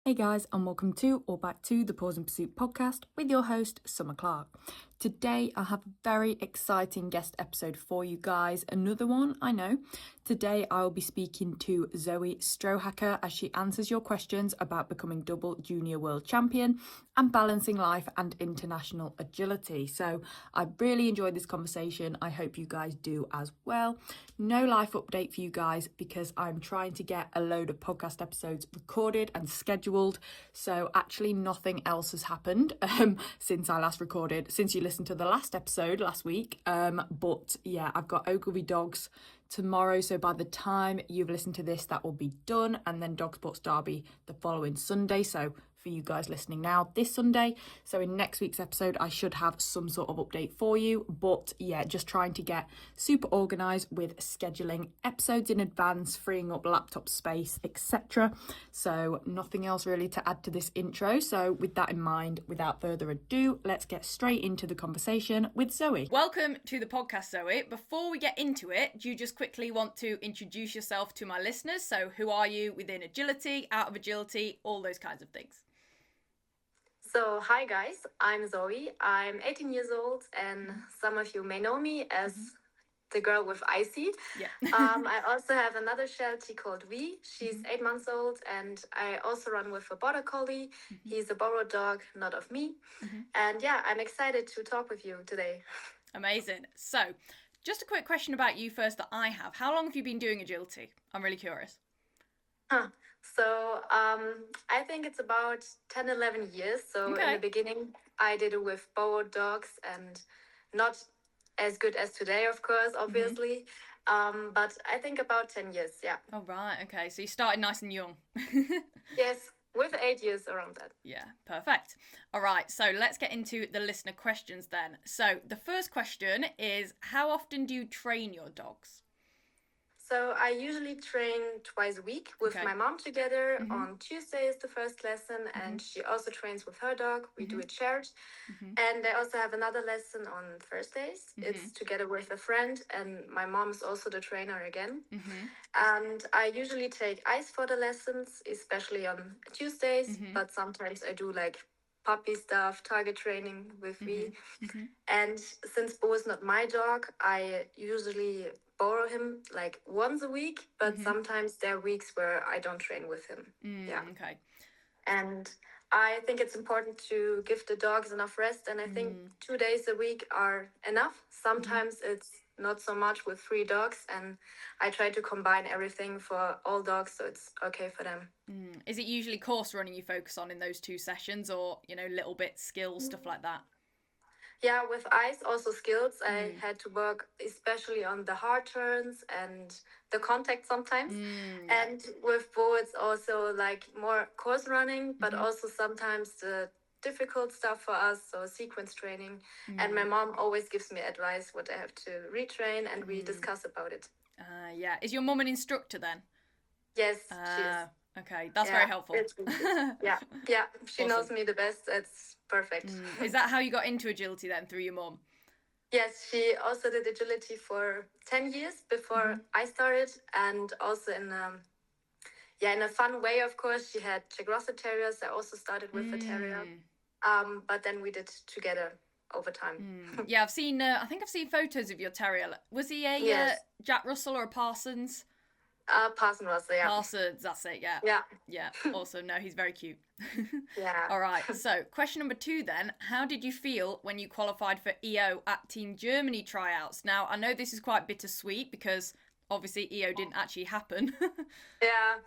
Hey guys, and welcome to or back to the Pause and Pursuit podcast with your host, Summer Clark. Today I have a very exciting guest episode for you guys. Another one, I know. Today I will be speaking to Zoe Strohäker as she answers your questions about becoming double junior world champion and balancing life and international agility. So I really enjoyed this conversation. I hope you guys do as well. No life update for you guys because I'm trying to get a load of podcast episodes recorded and scheduled. So actually nothing else has happened since I last recorded, since you listened to the last episode last week. But yeah, I've got Ogilvy Dogs tomorrow, so by the time you've listened to this, that will be done, and then Dog Sports Derby the following Sunday. So for you guys listening now, this Sunday. So in next week's episode, I should have some sort of update for you. But yeah, just trying to get super organised with scheduling episodes in advance, freeing up laptop space, etc. So nothing else really to add to this intro. So with that in mind, without further ado, let's get straight into the conversation with Zoe. Welcome to the podcast, Zoe. Before we get into it, do you just quickly want to introduce yourself to my listeners? So who are you within agility, out of agility, all those kinds of things? So, hi guys, I'm Zoe. I'm 18 years old, and some of you may know me as the girl with iSeed. Yeah. I also have another charity called V. She's 8 months old, and I also run with a border collie. He's a borrowed dog, not of me. And yeah, I'm excited to talk with you today. Amazing. So, just a quick question about you first that I have. How long have you been doing agility? I'm really curious. So I think it's about 10, 11 years. So in the beginning, I did it with borrowed dogs and not as good as today, of course, obviously. But I think about 10 years, yeah. Oh, right. Okay. So you started nice and young. Yes, with 8 years around that. Yeah, perfect. All right. So let's get into the listener questions then. So the first question is, how often do you train your dogs? So I usually train twice a week with my mom together. On Tuesday is the first lesson, and she also trains with her dog. We do it shared. And I also have another lesson on Thursdays. It's together with a friend, and my mom is also the trainer again. And I usually take ice for the lessons, especially on Tuesdays, but sometimes I do like puppy stuff, target training with me. And since Bo is not my dog, I usually borrow him like once a week, but sometimes there are weeks where I don't train with him. Okay. And I think it's important to give the dogs enough rest, and I think 2 days a week are enough. Sometimes it's not so much with 3 dogs, and I try to combine everything for all dogs so it's okay for them. Is it usually course running you focus on in those 2 sessions, or little bits, skills, stuff like that? Yeah, with ice, also skills. I had to work especially on the hard turns and the contact sometimes. And with Bo, it's also like more course running, but also sometimes the difficult stuff for us, so sequence training. And my mom always gives me advice what I have to retrain, and we discuss about it. Yeah. Is your mum an instructor then? Yes, she is. Okay, that's very helpful. Yeah. She Awesome. knows me the best. It's perfect. Is that how you got into agility then, through your mum? Yes, she also did agility for 10 years before I started, and also in a fun way, of course. She had Jack Russell Terriers. I also started with a terrier, but then we did together over time. Yeah, I've seen. I think I've seen photos of your terrier. Was he a Jack Russell or a Parsons? Parson Russell, yeah. Parsons, that's it. Yeah. Yeah. Awesome. No, he's very cute. Yeah. All right. So, question number 2 then. How did you feel when you qualified for EO at Team Germany tryouts? Now, I know this is quite bittersweet because obviously EO didn't actually happen. Yeah.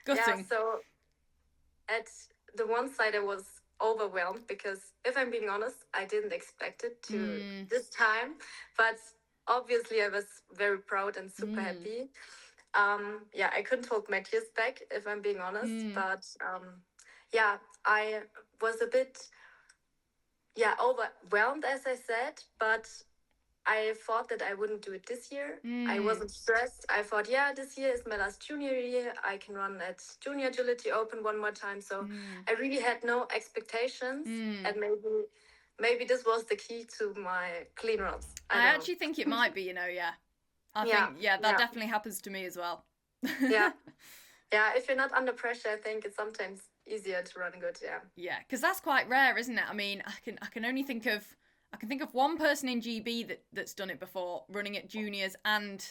Gutting. Yeah, so at the one side I was overwhelmed because, if I'm being honest, I didn't expect it to this time. But obviously I was very proud and super happy. I couldn't hold my tears back, if I'm being honest. But I was a bit overwhelmed, as I said, but I thought that I wouldn't do it this year. I wasn't stressed. I thought, this year is my last junior year. I can run at Junior Agility Open one more time. So I really had no expectations. And maybe this was the key to my clean runs. I actually think it might be, I think that definitely happens to me as well. Yeah. Yeah, if you're not under pressure, I think it's sometimes easier to run good. Yeah. Yeah, because that's quite rare, isn't it? I mean, I can only think of one person in GB that's done it before, running at juniors and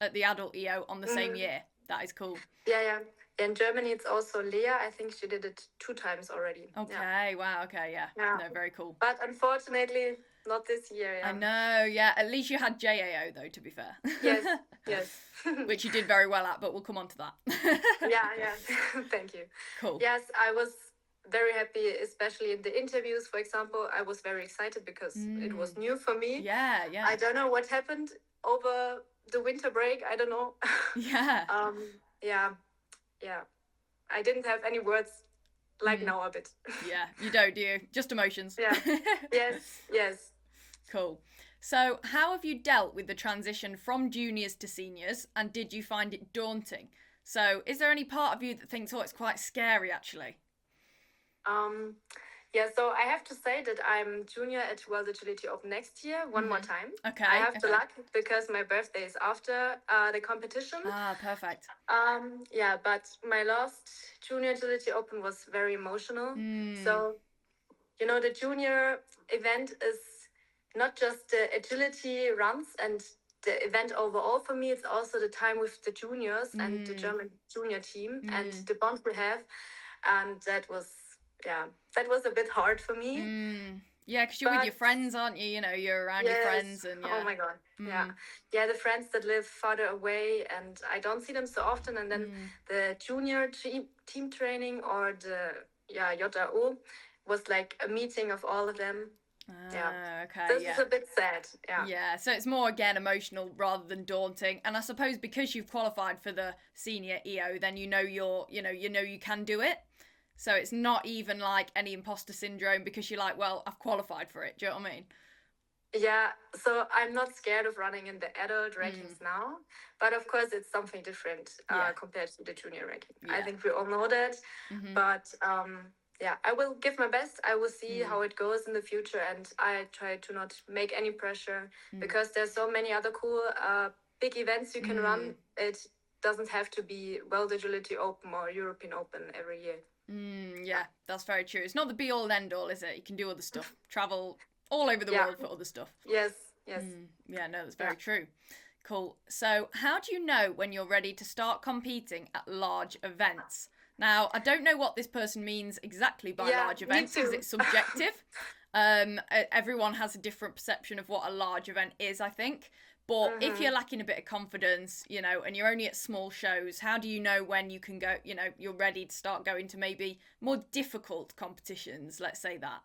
at the adult EO on the same year. That is cool. Yeah, yeah. In Germany, it's also Lea. I think she did it 2 times already. Okay, yeah. wow, okay, yeah. No, very cool. But unfortunately, not this year, yeah. I know, yeah. At least you had JAO, though, to be fair. Yes, yes. Which you did very well at, but we'll come on to that. yeah. Thank you. Cool. Yes, I was very happy, especially in the interviews, for example. I was very excited because it was new for me. Yeah, yeah. I don't know what happened over the winter break. I don't know. Yeah. Yeah. I didn't have any words like now a bit. Yeah, you don't, do you? Just emotions. Yeah. Yes. Cool. So, how have you dealt with the transition from juniors to seniors, and did you find it daunting? So, is there any part of you that thinks, oh, it's quite scary, actually? Yeah, so I have to say that I'm junior at World Agility Open next year, one more time. Okay. I have the luck because my birthday is after the competition. Ah, perfect. Yeah, but my last Junior Agility Open was very emotional. So, you know, the junior event is not just the agility runs and the event overall for me, it's also the time with the juniors and the German junior team and the bond we have. And that was a bit hard for me. Yeah, because you're with your friends, aren't you? You know, you're around your friends and Oh my God. Yeah, the friends that live farther away and I don't see them so often. And then the junior team training or the JO was like a meeting of all of them. Okay. This is a bit sad. Yeah, so it's more again emotional rather than daunting. And I suppose because you've qualified for the senior EO, then you know you can do it. So it's not even like any imposter syndrome because you're like, well, I've qualified for it. Do you know what I mean? Yeah, so I'm not scared of running in the adult rankings now. But of course, it's something different compared to the junior ranking. I think we all know that. But I will give my best. I will see how it goes in the future. And I try to not make any pressure because there's so many other cool big events you can run. It doesn't have to be World Agility Open or European Open every year. Yeah, that's very true. It's not the be all and end all, is it? You can do other stuff, travel all over the world for other stuff. Yes. Yeah, no, that's very true. Cool. So, how do you know when you're ready to start competing at large events? Now, I don't know what this person means exactly by large events because it's subjective. Everyone has a different perception of what a large event is, I think. But if you're lacking a bit of confidence, you know, and you're only at small shows, how do you know when you can go, you know, you're ready to start going to maybe more difficult competitions, let's say that?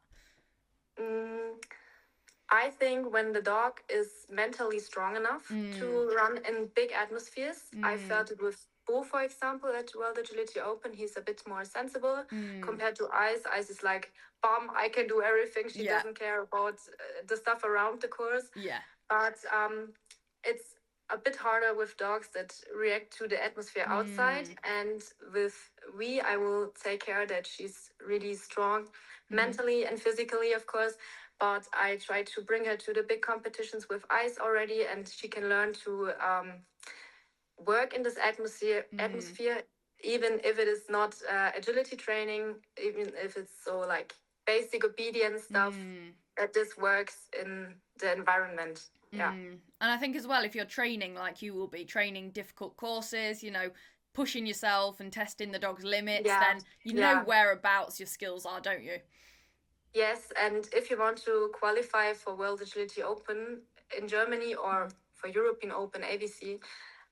I think when the dog is mentally strong enough to run in big atmospheres. I felt it with Bo, for example, at World Agility Open. He's a bit more sensible compared to Ice. Ice is like, bomb, I can do everything. She doesn't care about the stuff around the course. Yeah. But it's a bit harder with dogs that react to the atmosphere outside. And with I will take care that she's really strong mentally and physically, of course. But I try to bring her to the big competitions with Ice already, and she can learn to work in this atmosphere, even if it is not agility training, even if it's so like basic obedience stuff, that this works in the environment. Yeah. And I think as well, if you're training like you will be, training difficult courses, you know, pushing yourself and testing the dog's limits, then you know whereabouts your skills are, don't you? Yes, and if you want to qualify for World Agility Open in Germany or for European Open ABC,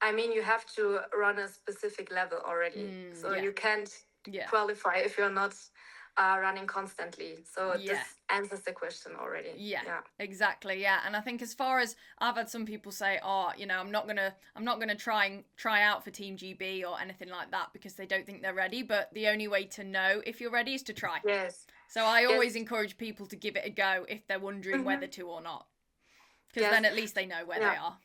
I mean, you have to run a specific level already. So you can't qualify if you're not running constantly. So this answers the question already. Yeah, exactly. Yeah, and I think as far as I've had some people say, oh, you know, I'm not gonna try out for Team GB or anything like that because they don't think they're ready. But the only way to know if you're ready is to try. Yes. So I always encourage people to give it a go if they're wondering whether to or not, because then at least they know where they are.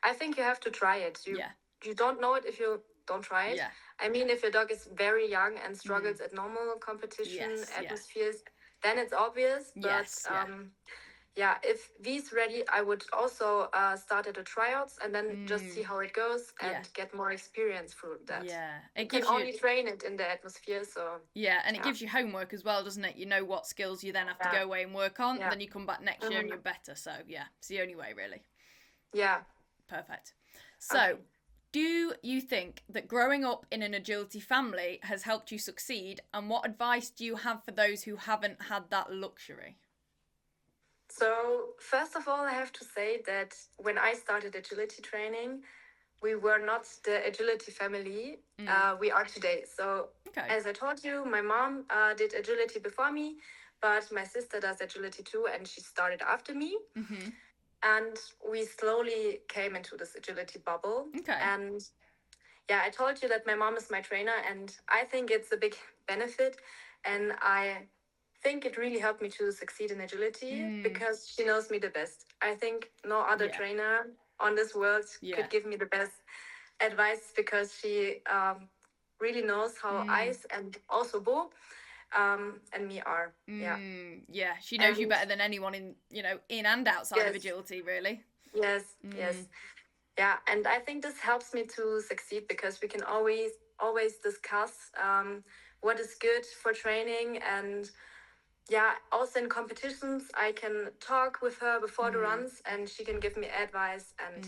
I think you have to try it. You don't know it if you don't try it. I mean, if your dog is very young and struggles at normal competition atmospheres, then it's obvious. But if V's ready, I would also start at the tryouts and then just see how it goes and get more experience through that. Yeah, you can only train it in the atmosphere, so and it gives you homework as well, doesn't it? You know what skills you then have to go away and work on. Then you come back next year and you're better. So it's the only way, really. Yeah. Perfect. So, do you think that growing up in an agility family has helped you succeed? And what advice do you have for those who haven't had that luxury? So, first of all, I have to say that when I started agility training, we were not the agility family we are today. So, as I told you, my mom did agility before me, but my sister does agility too, and she started after me. And we slowly came into this agility bubble. And I told you that my mom is my trainer, and I think it's a big benefit. And I think it really helped me to succeed in agility because she knows me the best. I think no other trainer on this world could give me the best advice because she really knows how I and also Bo and me are. She knows you better than anyone in and outside of agility, really. Yes. Yeah, and I think this helps me to succeed because we can always discuss what is good for training. And also in competitions, I can talk with her before the runs and she can give me advice. And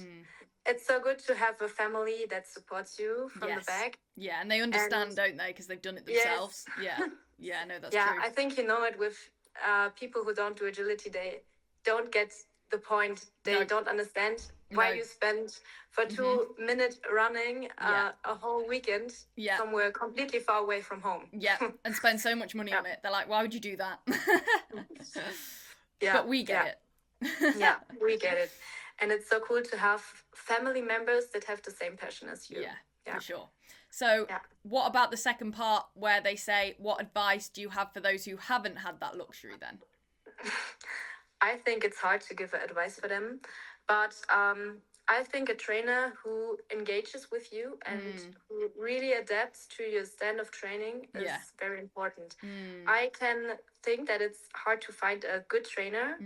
it's so good to have a family that supports you from the back. Yeah, and they understand, don't they? Because they've done it themselves. Yeah, no, that's true. I think you know it with people who don't do agility. They don't get the point. They don't understand why you spend for 2 minutes running a whole weekend somewhere completely far away from home. And spend so much money on it. They're like, why would you do that? But we get it. We get it. And it's so cool to have family members that have the same passion as you. For sure. So what about the second part where they say, what advice do you have for those who haven't had that luxury then? I think it's hard to give advice for them, but I think a trainer who engages with you and who really adapts to your stand of training is very important. I can think that it's hard to find a good trainer.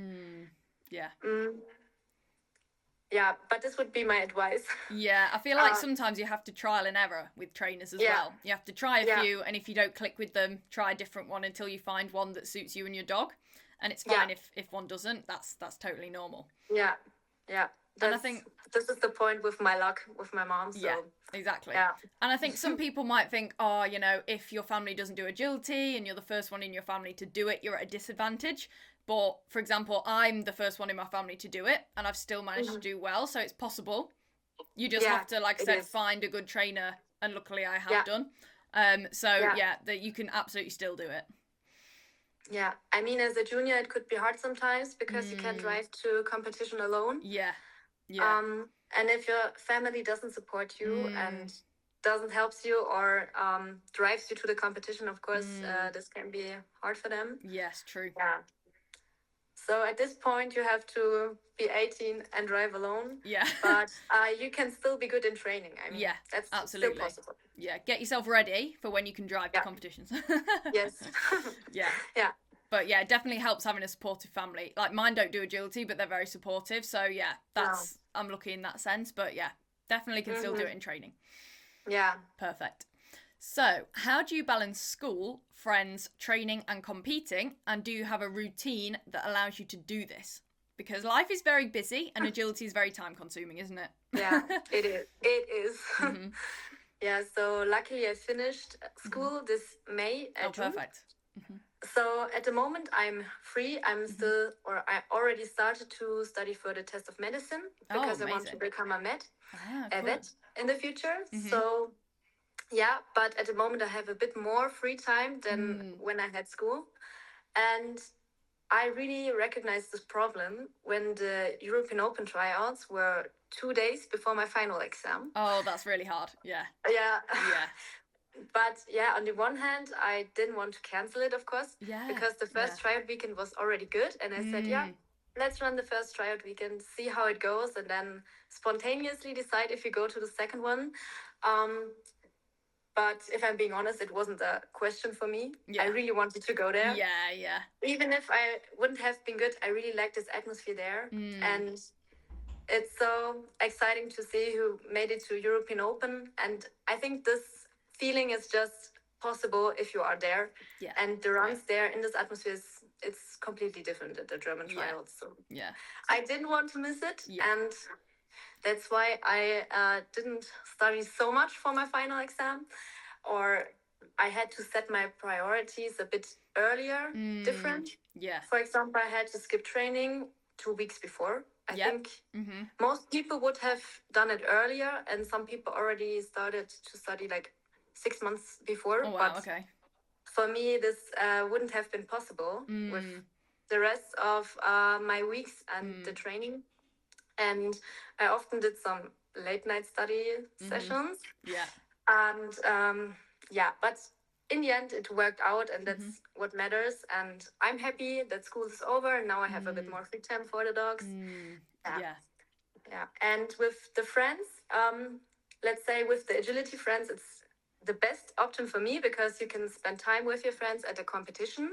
But this would be my advice. I feel like sometimes you have to trial and error with trainers as well. You have to try a few, and if you don't click with them, try a different one until you find one that suits you and your dog. And it's fine if one doesn't. That's totally normal. And I think this is the point with my luck with my mom. So. Yeah, exactly. And I think some people might think, if your family doesn't do agility and you're the first one in your family to do it, you're at a disadvantage. But, for example, I'm the first one in my family to do it, and I've still managed to do well, so it's possible. You just have to, like I said, find a good trainer, and luckily I have done. That you can absolutely still do it. Yeah, I mean, as a junior, it could be hard sometimes because you can't drive to competition alone. And if your family doesn't support you and doesn't help you or drives you to the competition, of course, this can be hard for them. Yes, true. So at this point, you have to be 18 and drive alone. But you can still be good in training. I mean, that's absolutely still possible. Get yourself ready for when you can drive to competitions. Yes. But it definitely helps having a supportive family. Like mine don't do agility, but they're very supportive. So I'm lucky in that sense. But definitely can still do it in training. Perfect. So, how do you balance school, friends, training and competing? And do you have a routine that allows you to do this? Because life is very busy and agility is very time consuming, isn't it? Yeah, it is. It is. So luckily I finished school this May at June. Perfect. So at the moment I'm free. I already started to study for the test of medicine because I want to become a vet in the future. So but at the moment I have a bit more free time than when I had school. And I really recognized this problem when the European Open tryouts were 2 days before my final exam. Oh, that's really hard. Yeah. But on the one hand, I didn't want to cancel it, of course, because the first tryout weekend was already good. And I said, let's run the first tryout weekend, see how it goes, and then spontaneously decide if you go to the second one. But if I'm being honest, it wasn't a question for me. Yeah. I really wanted to go there. Yeah. Even if I wouldn't have been good, I really liked this atmosphere there. And it's so exciting to see who made it to European Open. And I think this feeling is just possible if you are there. Yeah. And the runs there in this atmosphere it's completely different at the German trials. So I didn't want to miss it. Yeah. And that's why I didn't study so much for my final exam, or I had to set my priorities a bit earlier, different. Yeah. For example, I had to skip training 2 weeks before. I think most people would have done it earlier, and some people already started to study like 6 months before. Oh, wow, but okay. for me, this wouldn't have been possible with the rest of my weeks and the training. And I often did some late night study sessions. Yeah. And but in the end, it worked out, and that's what matters. And I'm happy that school is over. Now I have a bit more free time for the dogs. Yeah. And with the friends, let's say with the agility friends, it's the best option for me because you can spend time with your friends at a competition.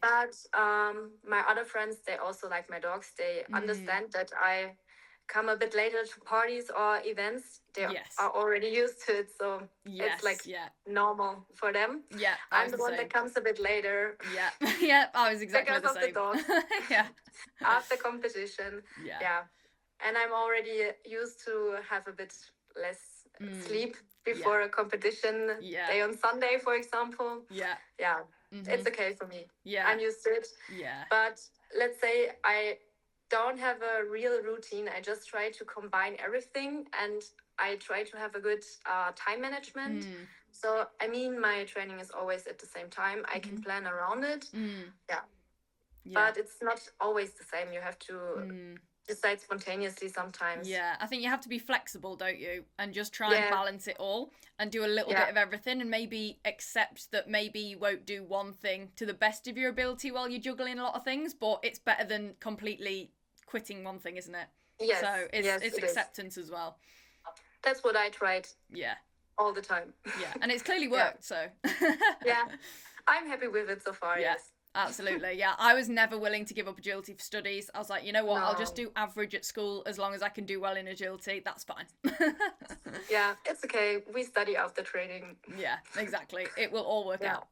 But my other friends, they also like my dogs. They understand that I come a bit later to parties or events. They are already used to it, so it's like normal for them. Yeah, I'm the one that comes a bit later. Yeah, I was exactly because the same. Because of the dogs. After competition. Yeah. And I'm already used to have a bit less sleep before a competition day on Sunday, for example. Yeah. It's okay for me. I'm used to it. But let's say I don't have a real routine. I just try to combine everything, and I try to have a good time management. So I mean, my training is always at the same time. I can plan around it. But it's not always the same. You have to decide spontaneously sometimes. I think you have to be flexible, don't you? And just try and balance it all and do a little bit of everything, and maybe accept that maybe you won't do one thing to the best of your ability while you're juggling a lot of things, but it's better than completely quitting one thing, isn't it? Yes. So it's acceptance as well. That's what I tried. All the time. And it's clearly worked, so. I'm happy with it so far, yes. Absolutely, I was never willing to give up agility for studies. I was like, you know what, I'll just do average at school as long as I can do well in agility. That's fine. It's okay. We study after training. Yeah, exactly. It will all work out.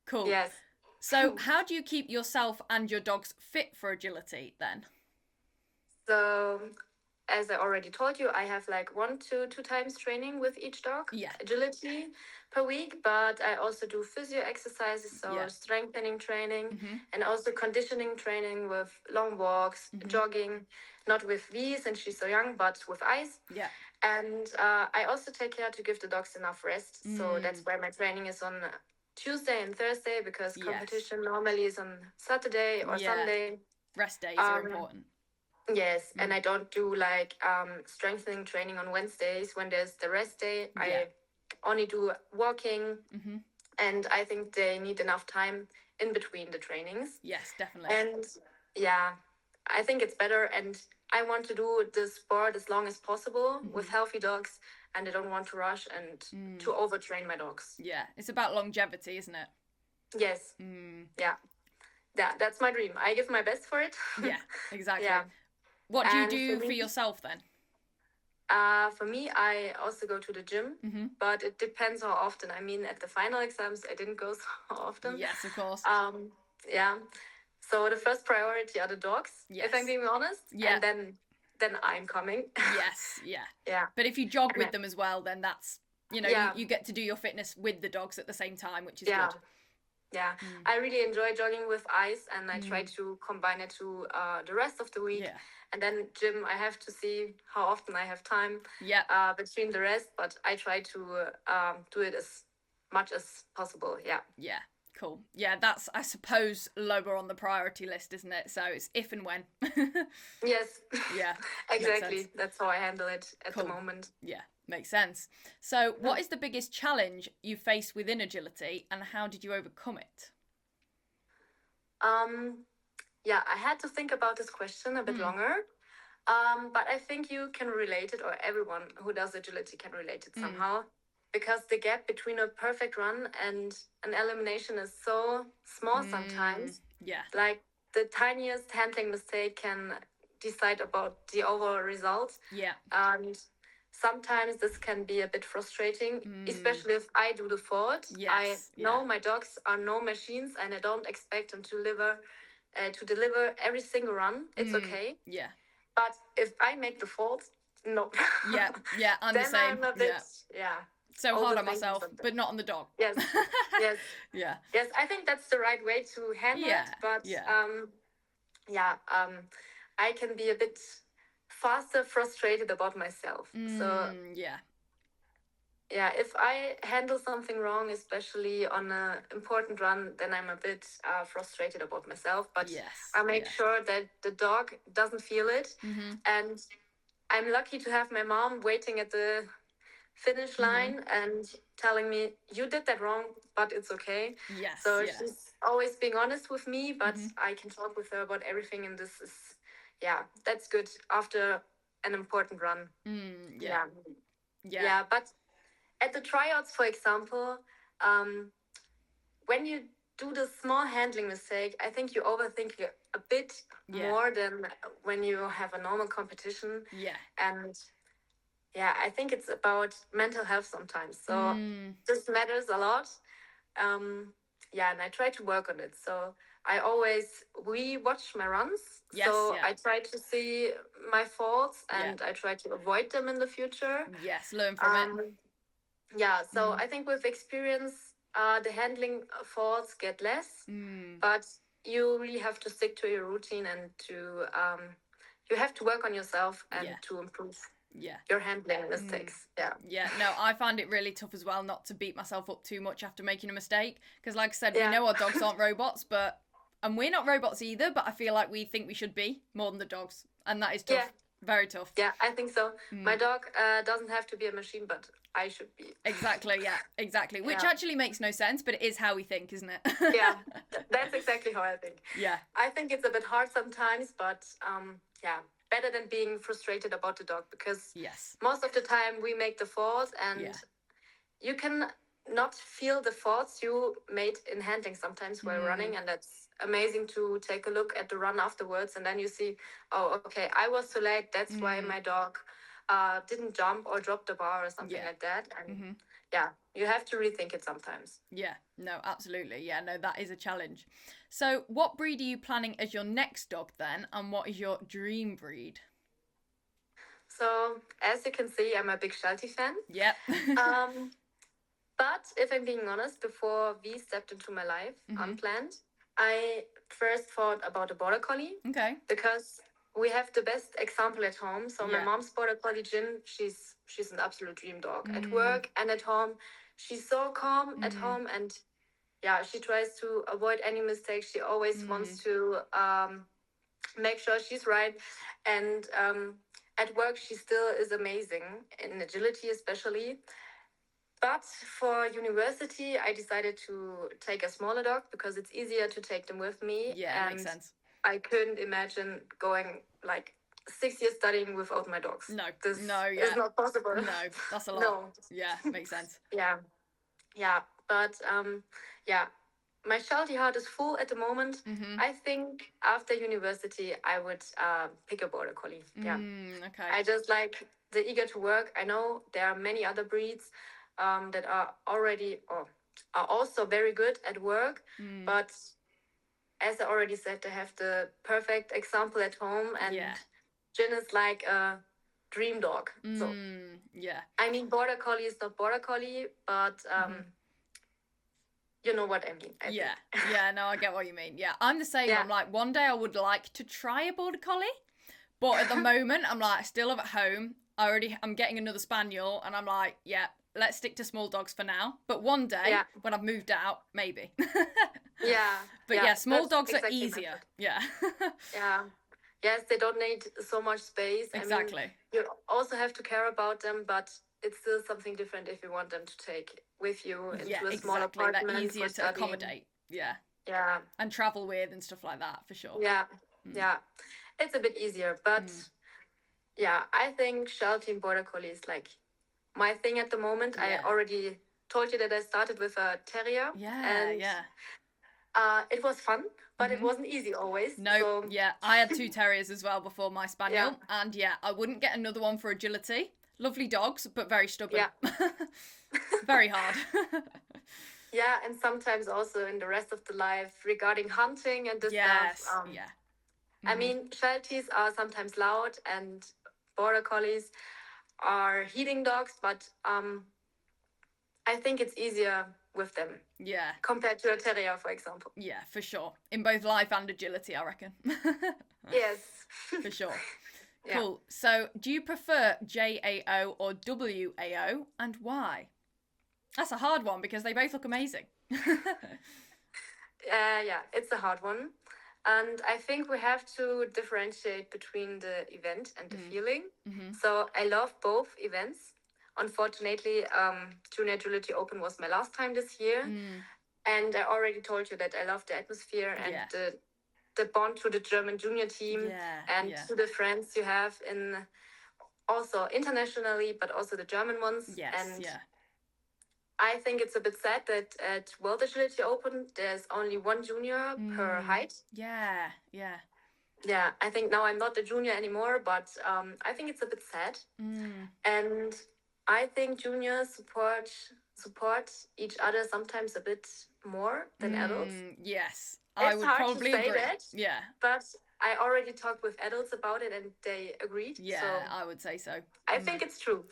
Cool. Yes. So how do you keep yourself and your dogs fit for agility then? So, as I already told you, I have like 1 to 2 times training with each dog, agility per week, but I also do physio exercises, so strengthening training, and also conditioning training with long walks, jogging, not with V since she's so young, but with ice. And I also take care to give the dogs enough rest. So that's why my training is on Tuesday and Thursday, because competition normally is on Saturday or Sunday. Rest days are important. Yes, and I don't do like strengthening training on Wednesdays when there's the rest day. I only do walking, and I think they need enough time in between the trainings. Yes, definitely. And I think it's better, and I want to do the sport as long as possible with healthy dogs, and I don't want to rush and to overtrain my dogs. Yeah, it's about longevity, isn't it? Yes. Yeah, that's my dream. I give my best for it. Yeah, exactly. What do you do for yourself then? For me, I also go to the gym, but it depends how often. I mean, at the final exams, I didn't go so often. Yes, of course. So the first priority are the dogs, if I'm being honest. And then I'm coming. Yes, yeah. But if you jog with them as well, then that's, you get to do your fitness with the dogs at the same time, which is good. Yeah, I really enjoy jogging with ice, and I try to combine it to the rest of the week. And then gym, I have to see how often I have time between the rest, but I try to do it as much as possible. Yeah, cool. Yeah, that's, I suppose, lower on the priority list, isn't it? So it's if and when. Yes. Yeah. Exactly. That's how I handle it at the moment. Yeah, makes sense. So what is the biggest challenge you face within agility, and how did you overcome it? I had to think about this question a bit longer. But I think you can relate it, or everyone who does agility can relate it somehow. because the gap between a perfect run and an elimination is so small sometimes. Yeah. Like the tiniest handling mistake can decide about the overall result. Yeah. And sometimes this can be a bit frustrating, especially if I do the fault. Yes. I know my dogs are no machines, and I don't expect them to deliver every single run. It's okay. Yeah. But if I make the fault, no. Yeah. I'm then the same. I'm a bit, so hard on overthinking myself, something. but not on the dog. Yes. Yes. Yeah. Yes, I think that's the right way to handle it. But I can be a bit faster frustrated about myself. So if I handle something wrong, especially on an important run, then I'm a bit frustrated about myself. But I make sure that the dog doesn't feel it. And I'm lucky to have my mom waiting at the finish line and telling me, you did that wrong, but it's okay. So she's always being honest with me, but I can talk with her about everything, and this is that's good after an important run. But at the tryouts, for example, when you do the small handling mistake, I think you overthink it a bit more than when you have a normal competition. And I think it's about mental health sometimes. So this matters a lot. And I try to work on it. So I always re-watch my runs. I try to see my faults, and I try to avoid them in the future. Learn from it. So I think with experience, the handling faults get less, but you really have to stick to your routine, and to you have to work on yourself and to improve your handling mistakes. No, I find it really tough as well not to beat myself up too much after making a mistake, because like I said, we know our dogs aren't robots, and we're not robots either, but I feel like we think we should be more than the dogs, and that is tough. Very tough. I think so. My dog doesn't have to be a machine, but I should be. Exactly. Which actually makes no sense, but it is how we think, isn't it? That's exactly how I think. I think it's a bit hard sometimes, but better than being frustrated about the dog, because most of the time we make the fault, and you can not feel the faults you made in handling sometimes while running, and that's amazing to take a look at the run afterwards, and then you see, oh, okay, I was too late, that's why my dog didn't jump or drop the bar or something like that. And you have to rethink it sometimes. No, absolutely. No, that is a challenge. So what breed are you planning as your next dog then, and what is your dream breed? So as you can see, I'm a big Sheltie fan. But if I'm being honest, before V stepped into my life unplanned, I first thought about a border collie. Because we have the best example at home. So my mom's border collie Jin, she's an absolute dream dog at work and at home. She's so calm at home, and she tries to avoid any mistakes. She always wants to make sure she's right. And at work, she still is amazing in agility, especially. But for university, I decided to take a smaller dog because it's easier to take them with me. It makes sense. I couldn't imagine going like 6 years studying without my dogs. This is not possible. No, that's a lot. No. Makes sense. But my Sheltie heart is full at the moment. I think after university, I would pick a border collie. I just like the eager to work. I know there are many other breeds that are already or are also very good at work, but as I already said, they have the perfect example at home, and Jin is like a dream dog. So I mean, border collie is not border collie, but you know what I mean. I think. No, I get what you mean. I'm the same. I'm like, one day I would like to try a border collie, but at the moment I'm like, I still live at home. I'm getting another spaniel, and I'm like, let's stick to small dogs for now. But one day, when I've moved out, maybe. But small dogs are easier. Yes, they don't need so much space. Exactly. I mean, you also have to care about them, but it's still something different if you want them to take with you into a small apartment. They're easier to accommodate. And travel with and stuff like that, for sure. It's a bit easier, but I think Sheltie and border collie is like my thing at the moment. I already told you that I started with a terrier. And it was fun, but it wasn't easy always. No, I had 2 terriers as well before my spaniel, and I wouldn't get another one for agility. Lovely dogs, but very stubborn. Very hard. Yeah, and sometimes also in the rest of the life regarding hunting and this stuff. I mean, Shelties are sometimes loud, and border collies are heating dogs, but I think it's easier with them. Yeah. Compared to a terrier, for example. Yeah, for sure. In both life and agility, I reckon. Yes. For sure. Cool. So, do you prefer JAO or WAO, and why? That's a hard one because they both look amazing. Yeah, it's a hard one. And I think we have to differentiate between the event and the feeling. So I love both events. Unfortunately, Junior Agility Open was my last time this year. And I already told you that I love the atmosphere and the bond to the German junior team and to the friends you have in also internationally, but also the German ones. I think it's a bit sad that at World Agility Open, there's only one junior per height. Yeah. I think now I'm not a junior anymore, but I think it's a bit sad. And I think juniors support each other sometimes a bit more than adults. Yes, I would probably agree. That, yeah, but I already talked with adults about it, and they agreed. Yeah, so I would say so. I think it's true.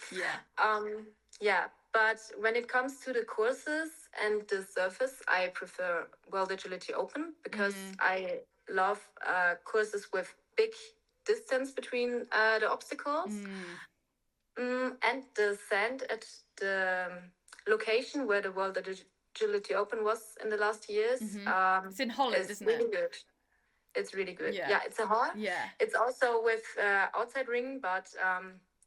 Yeah. But when it comes to the courses and the surface, I prefer World Agility Open because I love courses with big distance between the obstacles. And the sand at the location where the World Agility Open was in the last years. It's in Holland, isn't really it? Good. It's really good. Yeah, it's a hall. Yeah. It's also with outside ring, but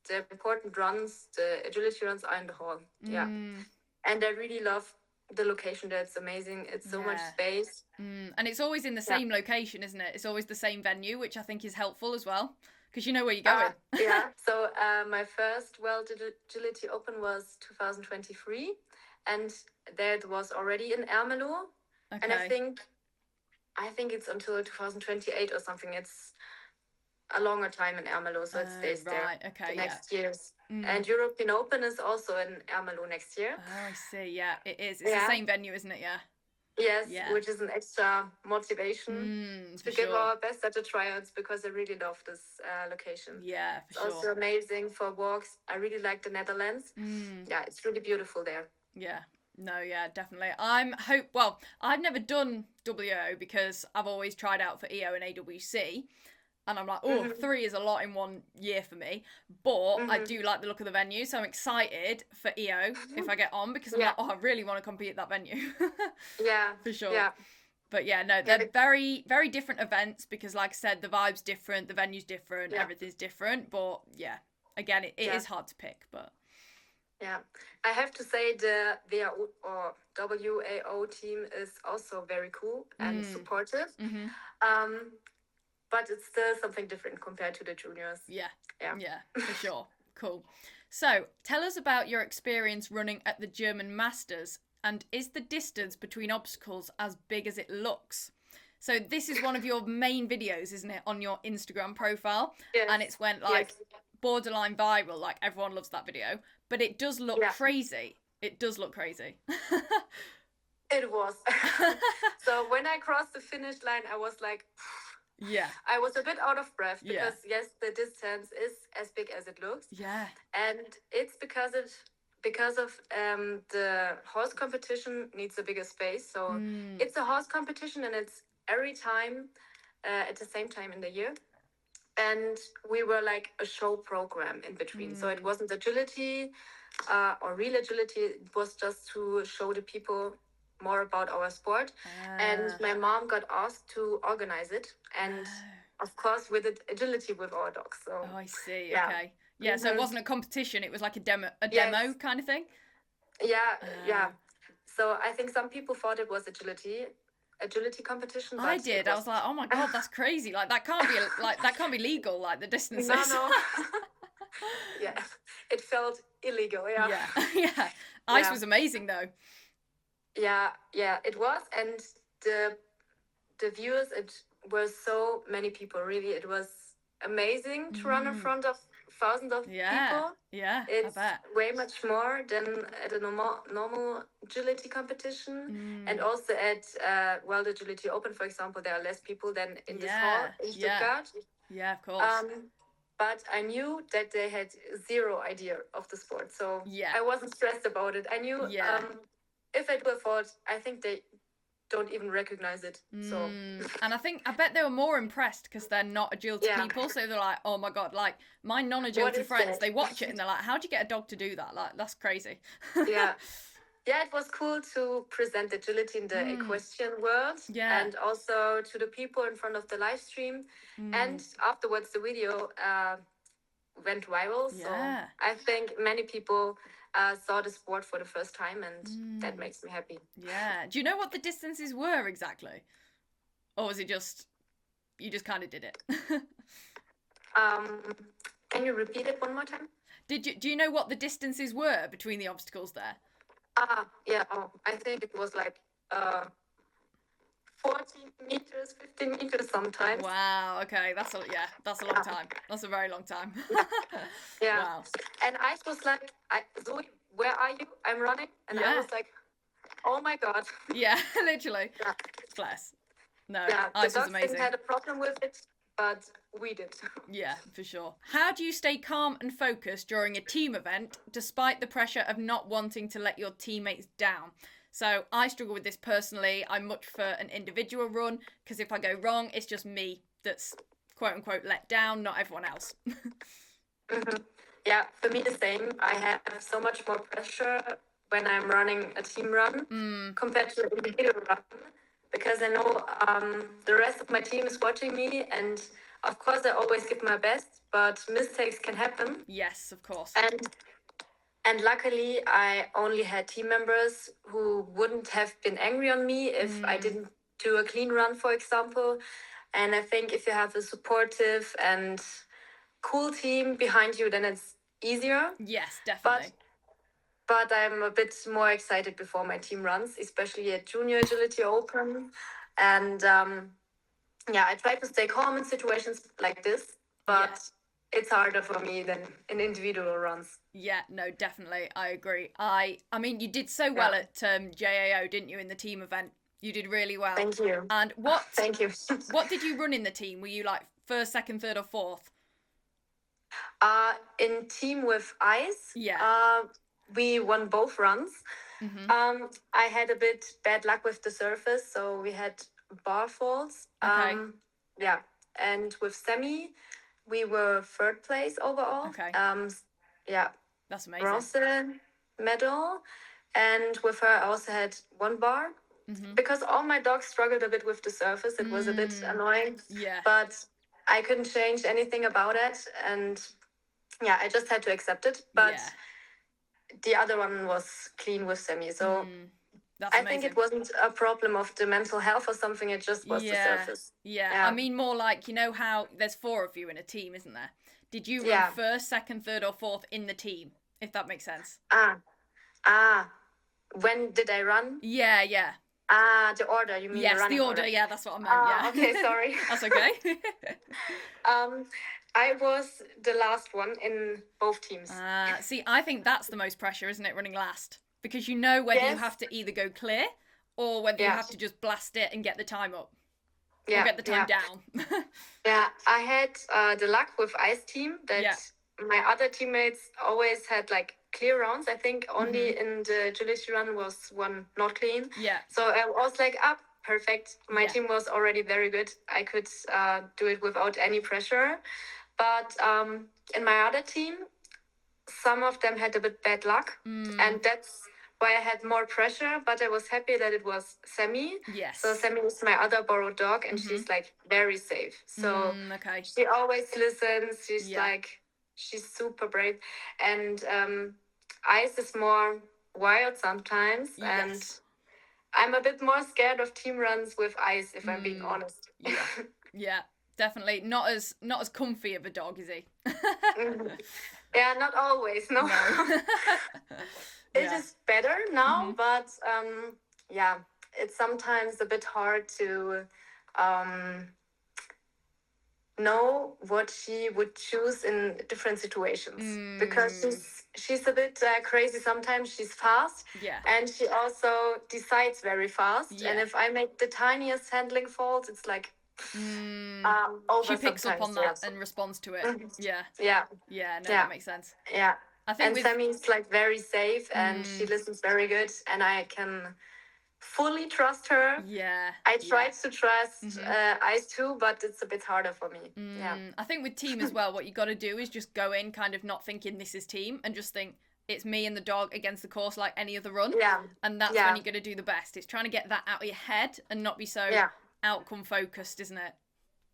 the important runs, the agility runs are in the hall. Yeah. And I really love the location there. It's amazing. It's so much space. And it's always in the same location, isn't it? It's always the same venue, which I think is helpful as well. Because you know where you're going. So my first World Agility Open was 2023. And that was already in Ermelo. Okay. And I think it's until 2028 or something. It's a longer time in Ermelo, so it stays there the next years. And European Open is also in Ermelo next year. Oh, I see. Yeah, it is. It's the same venue, isn't it? Yeah. Yes, which is an extra motivation to give our best at the tryouts because I really love this location. Yeah, for sure. It's also amazing for walks. I really like the Netherlands. Yeah, it's really beautiful there. Yeah. No, yeah, definitely. I've never done WO because I've always tried out for EO and AWC. And I'm like, 3 is a lot in 1 year for me. But I do like the look of the venue. So I'm excited for EO if I get on because I'm like, I really want to compete at that venue. Yeah. For sure. Yeah. But yeah, no, they're very, very different events because like I said, the vibe's different, the venue's different, everything's different. But yeah, again, it is hard to pick. But yeah, I have to say the WAO or WAO team is also very cool and supportive. But it's still something different compared to the juniors. Yeah, for sure. Cool. So, tell us about your experience running at the German Masters, and is the distance between obstacles as big as it looks? So, this is one of your main videos, isn't it, on your Instagram profile? Yes. And it's went borderline viral, like everyone loves that video, but it does look crazy. It does look crazy. It was. So, when I crossed the finish line, I was like... Yeah. I was a bit out of breath because yes, the distance is as big as it looks. Yeah. And it's because of the horse competition needs a bigger space. So it's a horse competition and it's every time at the same time in the year. And we were like a show program in between. So it wasn't agility or real agility. It was just to show the people more about our sport. And my mom got asked to organize it, and of course with agility with our dogs. So I see. Okay. Yeah, so it wasn't a competition, it was like a demo kind of thing. Yeah. So I think some people thought it was agility competition. I did. I was like, oh my god, that's crazy. Like that can't be legal, like the distances. No. Yeah, it felt illegal. Yeah. Yeah. Ice was amazing though. Yeah, it was, and the viewers, it were so many people. Really, it was amazing to run in front of thousands of people. Yeah, it's I bet. way much more than at a normal agility competition, and also at World Agility Open, for example, there are less people than in this hall in Stuttgart. Yeah, of course. But I knew that they had zero idea of the sport, so I wasn't stressed about it. I knew if I do a fault, I think they don't even recognize it. So and I bet they were more impressed because they're not agility people, so they're like, oh my god, like my non-agility friends, they watch it and they're like, how'd you get a dog to do that? Like, that's crazy. Yeah, it was cool to present agility in the equestrian world, and also to the people in front of the live stream. And afterwards, the video went viral. So I think many people saw the sport for the first time, and that makes me happy. Yeah. Do you know what the distances were exactly? Or was it just, you just kind of did it? Can you repeat it one more time? Do you know what the distances were between the obstacles there? Yeah. I think it was like 40 meters, 50 meters sometimes. Wow, okay, that's a long time. That's a very long time. Yeah. Wow. And I was like, Zoe, where are you? I'm running. And I was like, oh my god. Yeah, literally. Yeah. Bless. No, Ice was amazing. Didn't had a problem with it, but we did. Yeah, for sure. How do you stay calm and focused during a team event despite the pressure of not wanting to let your teammates down? So I struggle with this personally. I much prefer an individual run because if I go wrong, it's just me that's quote unquote let down, not everyone else. Yeah, for me the same. I have so much more pressure when I'm running a team run compared to an individual run, because I know the rest of my team is watching me, and of course I always give my best, but mistakes can happen. Yes, of course. And luckily I only had team members who wouldn't have been angry on me if I didn't do a clean run, for example. And I think if you have a supportive and cool team behind you, then it's easier. Yes, definitely. But I'm a bit more excited before my team runs, especially at Junior Agility Open. And I try to stay calm in situations like this, but it's harder for me than in individual runs. Yeah, no, definitely. I agree. I mean, you did so well at JAO, didn't you, in the team event? You did really well. Thank you. And Thank you. What did you run in the team? Were you like first, second, third, or fourth? In team with Ice, we won both runs. I had a bit bad luck with the surface, so we had bar falls. Okay. And with Semi, we were third place overall. Okay. That's amazing. Bronze medal. And with her, I also had one bar. Because all my dogs struggled a bit with the surface. It was a bit annoying. Yeah. But I couldn't change anything about it. And I just had to accept it. But the other one was clean with Semi. So I think it wasn't a problem of the mental health or something. It just was the surface. Yeah. I mean, more like, you know how there's 4 of you in a team, isn't there? Did you run first, second, third, or fourth in the team? If that makes sense. When did I run? Yeah. The order, you mean? Yes, the running order. Yeah, that's what I meant. Okay, sorry. That's okay. I was the last one in both teams. See, I think that's the most pressure, isn't it, running last? Because you know whether you have to either go clear or whether you have to just blast it and get the time up. Or get the time down. I had the luck with Ice Team that my other teammates always had like clear rounds. I think only in the agility run was one not clean. Yeah. So I was like, perfect. My team was already very good. I could do it without any pressure. But in my other team, some of them had a bit bad luck. And that's why I had more pressure. But I was happy that it was Semi. Yes. So Semi is my other borrowed dog, and she's like very safe. So she always listens. She's she's super brave. And Ice is more wild sometimes. And I'm a bit more scared of team runs with Ice, if I'm being honest. Yeah, definitely. Not as comfy of a dog, is he? Yeah, not always, no. It is better now, but yeah, it's sometimes a bit hard to know what she would choose in different situations because she's a bit crazy sometimes. She's fast, and she also decides very fast. And if I make the tiniest handling fault, it's like over. She picks up on that and responds to it. Yeah. No, that makes sense. Yeah. I think Sammy's like very safe, and she listens very good, and I can fully trust her. I tried to trust Ice too, but it's a bit harder for me. I think with team as well, what you got to do is just go in kind of not thinking this is team, and just think it's me and the dog against the course like any other run. And that's when you're going to do the best. It's trying to get that out of your head and not be so outcome focused, isn't it?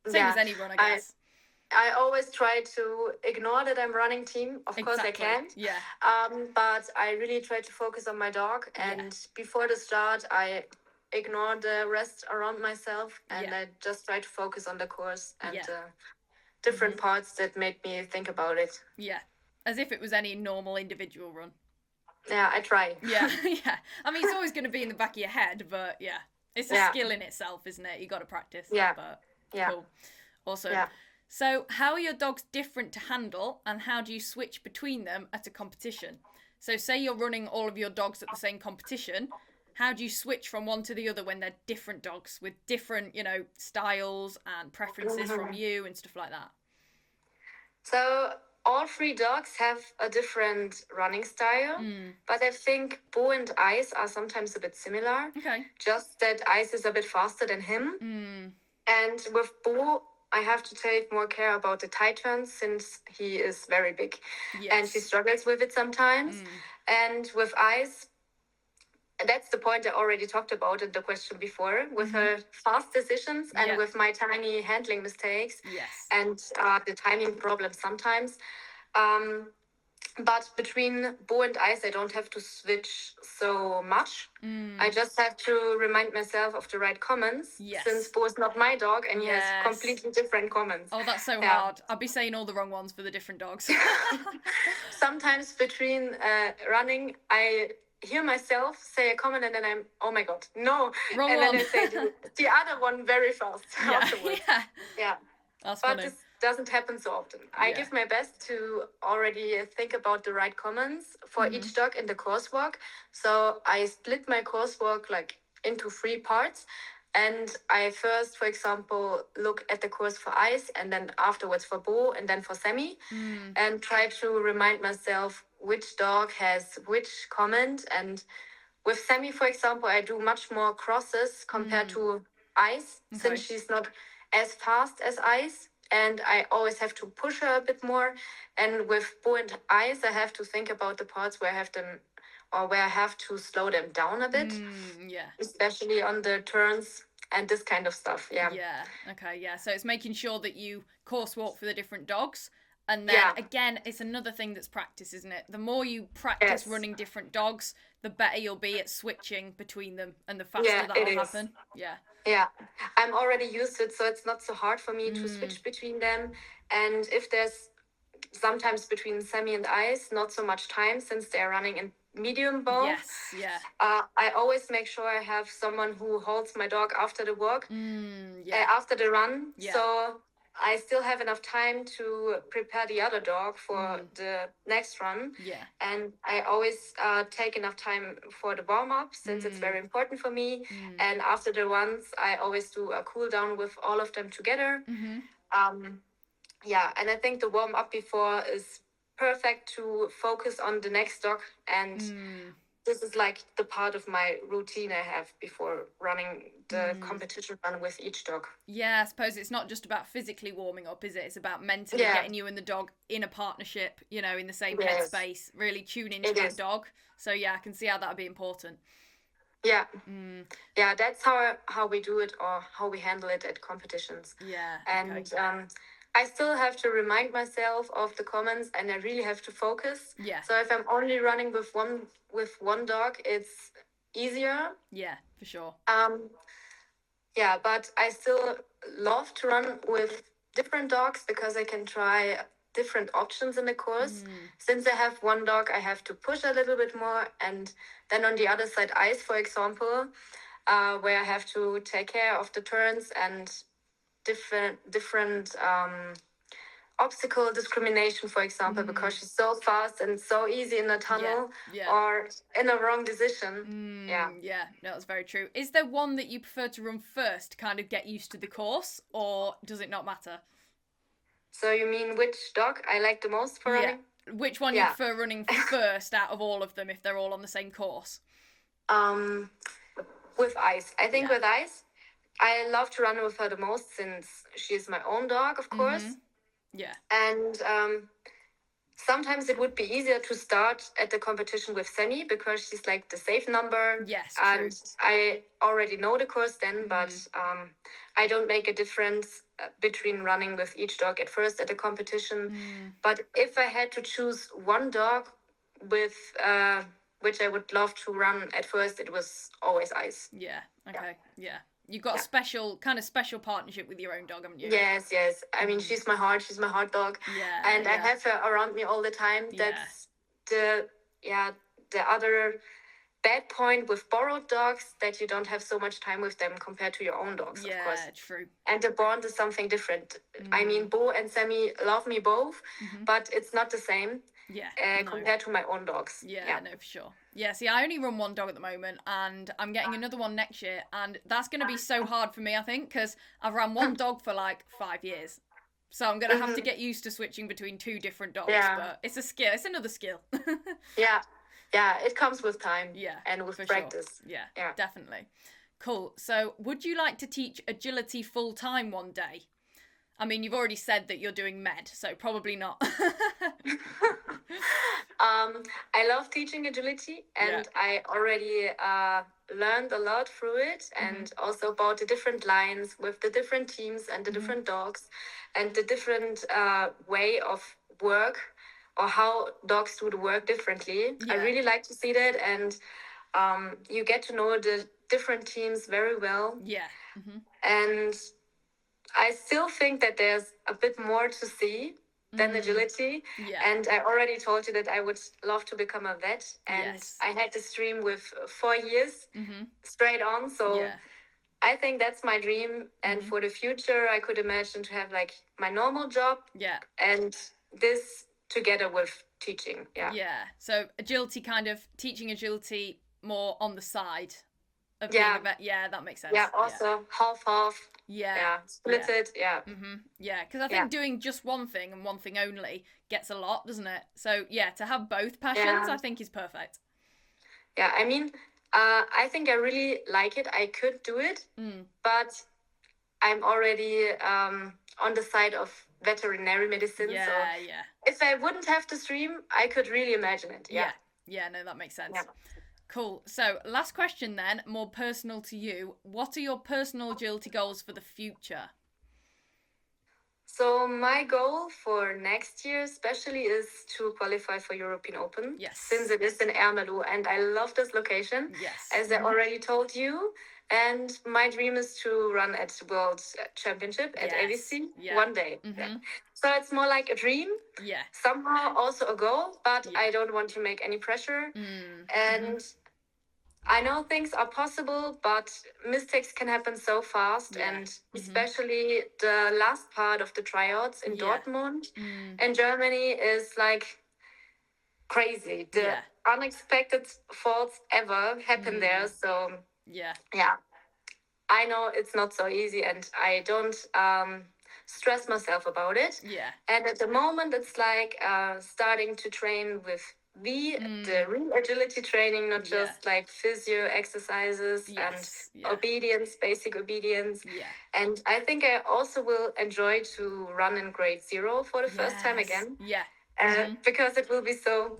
Same as any run, I guess. I always try to ignore that I'm running team. Of course I can. But I really try to focus on my dog. And before the start, I ignore the rest around myself. And I just try to focus on the course and different parts that make me think about it. Yeah. As if it was any normal individual run. Yeah, I try. Yeah. I mean, it's always going to be in the back of your head, but it's a skill in itself, isn't it? You got to practice. But cool. Awesome. So how are your dogs different to handle, and how do you switch between them at a competition? So say you're running all of your dogs at the same competition, how do you switch from one to the other when they're different dogs with different, styles and preferences from you and stuff like that? So all 3 dogs have a different running style, but I think Bo and Ice are sometimes a bit similar. Okay. Just that Ice is a bit faster than him. And with Bo, I have to take more care about the tight turns since he is very big. And he struggles with it sometimes. And with Ice, that's the point I already talked about in the question before, with her fast decisions and with my tiny handling mistakes and the timing problems sometimes. But between Bo and Ice, I don't have to switch so much. I just have to remind myself of the right comments, since Bo is not my dog and he has completely different comments. Oh, that's so hard. I'll be saying all the wrong ones for the different dogs. Sometimes between running, I hear myself say a comment and then I'm, oh my God, no. Wrong and one. then I say the other one very fast afterwards. That's but funny. This doesn't happen so often. I give my best to already think about the right comments for each dog in the coursework. So I split my coursework like into 3 parts. And I first, for example, look at the course for Ice, and then afterwards for Bo, and then for Sammy, and try to remind myself which dog has which comment. And with Sammy, for example, I do much more crosses compared to Ice, since she's not as fast as Ice. And I always have to push her a bit more. And with Bo and Ice, I have to think about the parts where I have them, or where I have to slow them down a bit. Especially on the turns and this kind of stuff. Okay. So it's making sure that you course walk for the different dogs. And then again, it's another thing that's practice, isn't it? The more you practice running different dogs, the better you'll be at switching between them, and the faster that'll happen. Yeah, I'm already used to it, so it's not so hard for me to switch between them. And if there's sometimes between Sammy and Ice, not so much time since they're running in medium both. I always make sure I have someone who holds my dog after the walk, after the run. So I still have enough time to prepare the other dog for the next run. And I always take enough time for the warm-up, since it's very important for me. And after the runs, I always do a cool down with all of them together. And I think the warm-up before is perfect to focus on the next dog. And this is like the part of my routine I have before running the competition run with each dog. I suppose it's not just about physically warming up, is it? It's about mentally getting you and the dog in a partnership, in the same headspace, really tuning into that dog. So I can see how that would be important. That's how we do it, or how we handle it at competitions. And I still have to remind myself of the comments, and I really have to focus. So if I'm only running with one dog, it's easier. For sure. But I still love to run with different dogs, because I can try different options in the course. Since I have one dog, I have to push a little bit more, and then on the other side, ice, for example, where I have to take care of the turns and different obstacle discrimination, for example, because she's so fast and so easy in a tunnel or in a wrong decision. Yeah, no, that's very true. Is there one that you prefer to run first to kind of get used to the course, or does it not matter? So you mean which dog I like the most for running? Which one you prefer running first out of all of them if they're all on the same course? With ice. I think with ice, I love to run with her the most since she's my own dog, of course. Yeah. And sometimes it would be easier to start at the competition with Semi because she's like the safe number. Yes, and true. I already know the course then, but I don't make a difference between running with each dog at first at the competition. But if I had to choose one dog with which I would love to run at first, it was always ice. Yeah. Okay. Yeah. You've got a special partnership with your own dog, haven't you? Yes. I mean, she's my heart dog. Yeah. And I have her around me all the time. That's the other bad point with borrowed dogs, that you don't have so much time with them compared to your own dogs, of course. Yeah, true. And the bond is something different. I mean, Bo and Sammy love me both, but it's not the same compared to my own dogs. Yeah, no, for sure. Yeah, see, I only run one dog at the moment, and I'm getting another one next year, and that's going to be so hard for me, I think, because I've run one dog for like 5 years. So I'm going to have to get used to switching between two different dogs, but it's a skill. It's another skill. Yeah, it comes with time and with practice. Sure. Yeah, definitely. Cool. So would you like to teach agility full-time one day? I mean, you've already said that you're doing med, so probably not. I love teaching agility, and I already learned a lot through it, and also about the different lines with the different teams and the different dogs and the different way of work, or how dogs do the work differently. I really like to see that, and you get to know the different teams very well. Yeah. And I still think that there's a bit more to see than agility. And I already told you that I would love to become a vet. And I had this dream with 4 years straight on. So I think that's my dream. And for the future, I could imagine to have like my normal job. And this together with teaching. Yeah. So agility, kind of teaching agility more on the side of being a vet. Yeah, that makes sense. Yeah, also half. Split it. Yeah, because I think doing just one thing and one thing only gets a lot, doesn't it? So to have both passions, I think is perfect. Yeah, I mean, I think I really like it. I could do it, but I'm already on the side of veterinary medicine. So if I wouldn't have to stream, I could really imagine it. Yeah, no, that makes sense. Cool. So last question then, more personal to you. What are your personal agility goals for the future? So my goal for next year especially is to qualify for European Open. Yes. Since it is in Ermelo, and I love this location. Yes. As I already told you. And my dream is to run at World Championship at ADC one day. So it's more like a dream. Somehow also a goal, but I don't want to make any pressure. And I know things are possible, but mistakes can happen so fast. And especially the last part of the tryouts in Dortmund in Germany is like crazy. The unexpected faults ever happen there. So I know it's not so easy, and I don't stress myself about it. And at the moment, it's like starting to train with the real agility training, not just like physio exercises and obedience, basic obedience. And I think I also will enjoy to run in grade 0 for the first time again. Because it will be so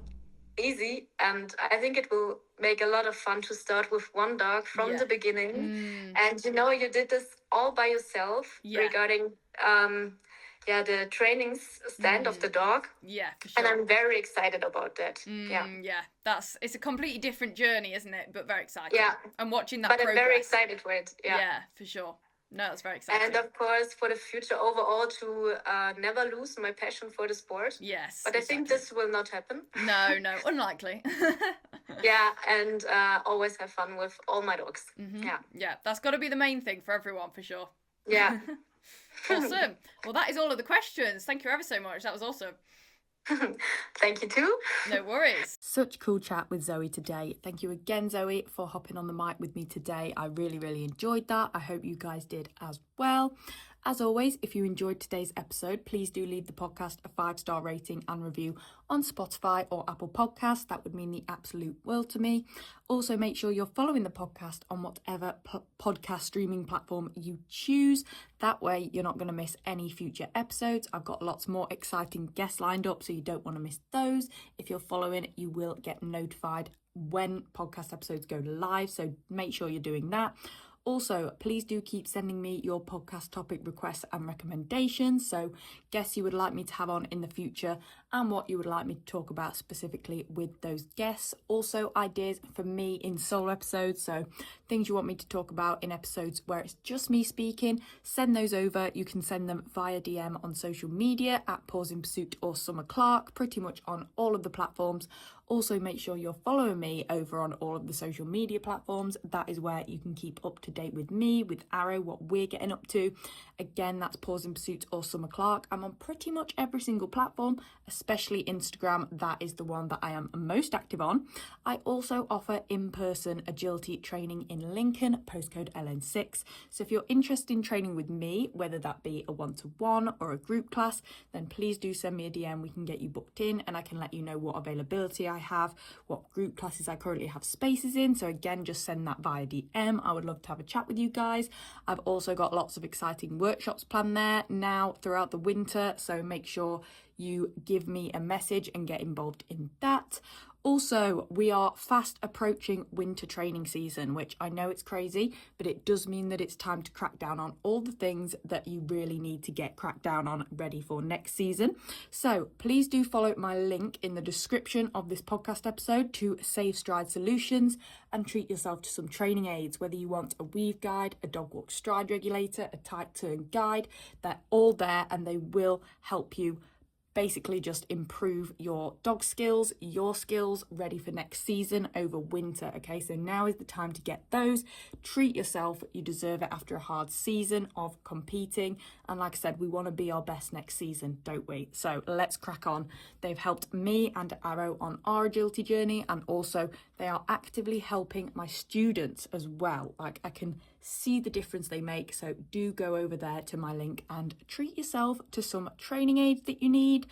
easy, and I think it will make a lot of fun to start with one dog from the beginning. And you did this all by yourself regarding the training stand of the dog. For sure. And I'm very excited about that. It's a completely different journey, isn't it? But very exciting. And watching that progress. I'm very excited for it. Yeah, for sure. No, that's very exciting. And of course, for the future overall, to never lose my passion for the sport. Yes. But I think this will not happen. No, unlikely. Yeah, and always have fun with all my dogs. Yeah, that's got to be the main thing for everyone, for sure. Yeah. Awesome. Well, that is all of the questions. Thank you ever so much. That was awesome. Thank you too. No worries. Such cool chat with Zoe today. Thank you again, Zoe, for hopping on the mic with me today. I really enjoyed that. I hope you guys did as well. As always, if you enjoyed today's episode, please do leave the podcast a 5-star rating and review on Spotify or Apple Podcasts. That would mean the absolute world to me. Also, make sure you're following the podcast on whatever podcast streaming platform you choose. That way, you're not going to miss any future episodes. I've got lots more exciting guests lined up, so you don't want to miss those. If you're following, you will get notified when podcast episodes go live, so make sure you're doing that. Also, please do keep sending me your podcast topic requests and recommendations. So, guests you would like me to have on in the future and what you would like me to talk about specifically with those guests. Also, ideas for me in solo episodes. So, things you want me to talk about in episodes where it's just me speaking, send those over. You can send them via DM on social media at Pause in Pursuit or Summer Clark, pretty much on all of the platforms. Also, make sure you're following me over on all of the social media platforms. That is where you can keep up to date with me, with Arrow, what we're getting up to. Again, that's Pause in Pursuit or Summer Clark. I'm on pretty much every single platform, especially Instagram. That is the one that I am most active on. I also offer in-person agility training in Lincoln, postcode LN6. So if you're interested in training with me, whether that be a one-to-one or a group class, then please do send me a DM. We can get you booked in and I can let you know what availability I have, what group classes I currently have spaces in. So again, just send that via DM. I would love to have a chat with you guys. I've also got lots of exciting workshops planned there now throughout the winter, so make sure you give me a message and get involved in that. Also, we are fast approaching winter training season, which I know it's crazy, but it does mean that it's time to crack down on all the things that you really need to get cracked down on ready for next season. So please do follow my link in the description of this podcast episode to Save Stride Solutions and treat yourself to some training aids, whether you want a weave guide, a dog walk stride regulator, a tight turn guide. They're all there and they will help you basically just improve your dog skills, your skills ready for next season over winter. Okay, so now is the time to get those. Treat yourself, you deserve it after a hard season of competing. And like I said, we want to be our best next season, don't we? So let's crack on. They've helped me and Arrow on our agility journey, and also they are actively helping my students as well. Like, I can see the difference they make. So do go over there to my link and treat yourself to some training aids that you need.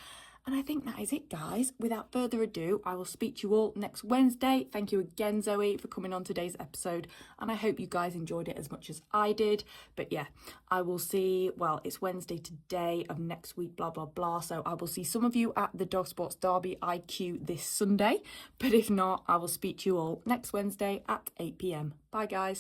And I think that is it, guys. Without further ado, I will speak to you all next Wednesday. Thank you again, Zoe, for coming on today's episode. And I hope you guys enjoyed it as much as I did. But yeah, I will see, well, it's Wednesday today of next week, blah, blah, blah. So I will see some of you at the Dog Sports Derby IQ this Sunday. But if not, I will speak to you all next Wednesday at 8 p.m. Bye, guys.